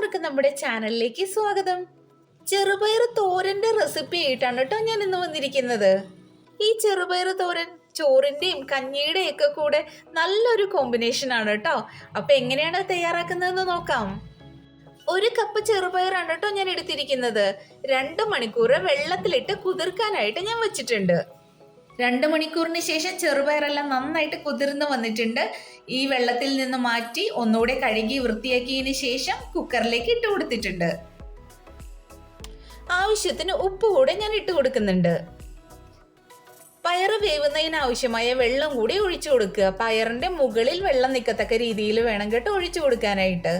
എല്ലാവർക്കും നമ്മുടെ ചാനലിലേക്ക് സ്വാഗതം. ചെറുപയർ തോരന്റെ റെസിപ്പി ആയിട്ടാണ് കേട്ടോ ഞാൻ ഇന്ന് വന്നിരിക്കുന്നത്. ഈ ചെറുപയർ തോരൻ ചോറിന്റെയും കഞ്ഞിയുടെയും ഒക്കെ കൂടെ നല്ലൊരു കോമ്പിനേഷൻ ആണ് കേട്ടോ. അപ്പൊ എങ്ങനെയാണ് തയ്യാറാക്കുന്നതെന്ന് നോക്കാം. 1 കപ്പ് ചെറുപയറാണ് കേട്ടോ ഞാൻ എടുത്തിരിക്കുന്നത്. 2 മണിക്കൂർ വെള്ളത്തിലിട്ട് കുതിർക്കാനായിട്ട് ഞാൻ വെച്ചിട്ടുണ്ട്. 2 മണിക്കൂറിന് ശേഷം ചെറുപയറെല്ലാം നന്നായിട്ട് കുതിർന്ന് വന്നിട്ടുണ്ട്. ഈ വെള്ളത്തിൽ നിന്ന് മാറ്റി ഒന്നുകൂടെ കഴുകി വൃത്തിയാക്കിയതിന് ശേഷം കുക്കറിലേക്ക് ഇട്ട് കൊടുത്തിട്ടുണ്ട്. ആവശ്യത്തിന് ഉപ്പ് കൂടെ ഞാൻ ഇട്ട് കൊടുക്കുന്നുണ്ട്. പയറ് വേവുന്നതിന് ആവശ്യമായ വെള്ളം കൂടി ഒഴിച്ചു കൊടുക്കുക. പയറിന്റെ മുകളിൽ വെള്ളം നിൽക്കത്തക്ക രീതിയിൽ വേണം കേട്ടോ ഒഴിച്ചു കൊടുക്കാനായിട്ട്.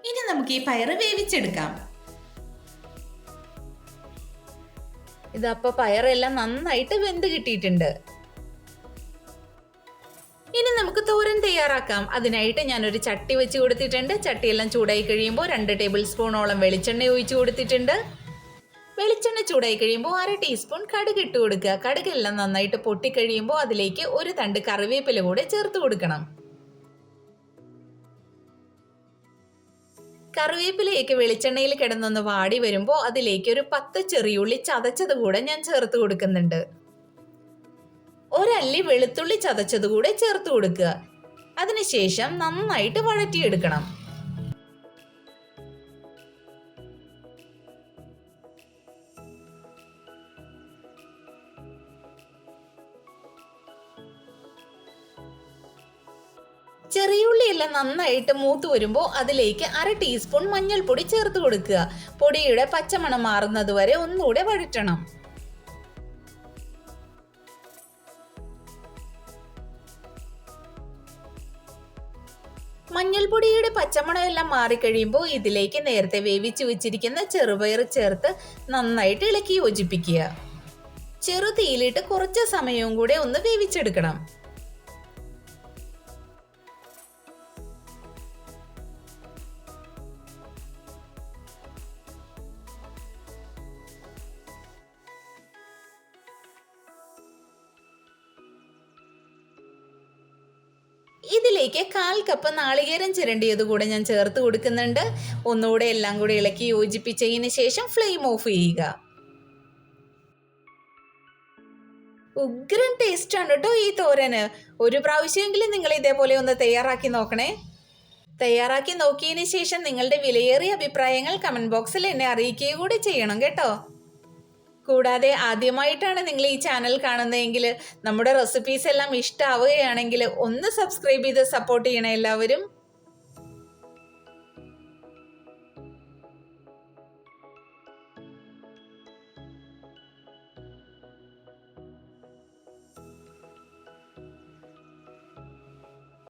ഇനി നമുക്ക് ഈ പയറ് വേവിച്ചെടുക്കാം. ഇതപ്പോ പയറെല്ലാം നന്നായിട്ട് വെന്ത് കിട്ടിയിട്ടുണ്ട്. ഇനി നമുക്ക് തോരൻ തയ്യാറാക്കാം. അതിനായിട്ട് ഞാനൊരു ചട്ടി വെച്ച് കൊടുത്തിട്ടുണ്ട്. ചട്ടിയെല്ലാം ചൂടായി കഴിയുമ്പോൾ 2 ടേബിൾ സ്പൂണോളം വെളിച്ചെണ്ണ ഒഴിച്ചു കൊടുത്തിട്ടുണ്ട്. വെളിച്ചെണ്ണ ചൂടായി കഴിയുമ്പോൾ 1/2 ടീസ്പൂൺ കടുക് ഇട്ട് കൊടുക്കുക. കടുകെല്ലാം നന്നായിട്ട് പൊട്ടിക്കഴിയുമ്പോൾ അതിലേക്ക് ഒരു തണ്ട് കറിവേപ്പില കൂടെ ചേർത്ത് കൊടുക്കണം. കറിവേപ്പിലയൊക്കെ വെളിച്ചെണ്ണയിൽ കിടന്നൊന്ന് വാടി വരുമ്പോൾ അതിലേക്ക് ഒരു 10 ചെറിയുള്ളി ചതച്ചത് കൂടെ ഞാൻ ചേർത്ത് കൊടുക്കുന്നുണ്ട്. ഒരല്ലി വെളുത്തുള്ളി ചതച്ചത് കൂടെ ചേർത്ത് കൊടുക്കുക. അതിനുശേഷം നന്നായിട്ട് വഴറ്റിയെടുക്കണം. ചെറിയുള്ളി എല്ലാം നന്നായിട്ട് മൂത്ത് വരുമ്പോൾ അതിലേക്ക് 1/2 ടീസ്പൂൺ മഞ്ഞൾപ്പൊടി ചേർത്ത് കൊടുക്കുക. പൊടിയുടെ പച്ചമണം മാറുന്നത് വരെ ഒന്നുകൂടെ വഴറ്റണം. മഞ്ഞൾപ്പൊടിയുടെ പച്ചമണം എല്ലാം മാറിക്കഴിയുമ്പോൾ ഇതിലേക്ക് നേരത്തെ വേവിച്ചു വെച്ചിരിക്കുന്ന ചെറുപയർ ചേർത്ത് നന്നായിട്ട് ഇളക്കി യോജിപ്പിക്കുക. ചെറുതീയിലിട്ട് കുറച്ച് സമയവും കൂടെ ഒന്ന് വേവിച്ചെടുക്കണം. ഇതിലേക്ക് 1/4 കപ്പ് നാളികേരം ചിരണ്ടിയത് കൂടെ ഞാൻ ചേർത്ത് കൊടുക്കുന്നുണ്ട്. ഒന്നുകൂടെ എല്ലാം കൂടി ഇളക്കി യോജിപ്പിച്ചതിന് ശേഷം ഫ്ലെയിം ഓഫ് ചെയ്യുക. ഉഗ്രൻ ടേസ്റ്റ് ആണ് കേട്ടോ ഈ തോരന്. ഒരു പ്രാവശ്യമെങ്കിലും നിങ്ങൾ ഇതേപോലെ ഒന്ന് തയ്യാറാക്കി നോക്കണേ. തയ്യാറാക്കി നോക്കിയതിന് ശേഷം നിങ്ങളുടെ വിലയേറിയ അഭിപ്രായങ്ങൾ കമന്റ് ബോക്സിൽ എന്നെ അറിയിക്കുക കൂടി ചെയ്യണം കേട്ടോ. കൂടാതെ ആദ്യമായിട്ടാണ് നിങ്ങൾ ഈ ചാനൽ കാണുന്നതെങ്കിൽ നമ്മുടെ റെസിപ്പീസ് എല്ലാം ഇഷ്ടമാവുകയാണെങ്കിൽ ഒന്ന് സബ്സ്ക്രൈബ് ചെയ്ത് സപ്പോർട്ട് ചെയ്യണം എല്ലാവരും.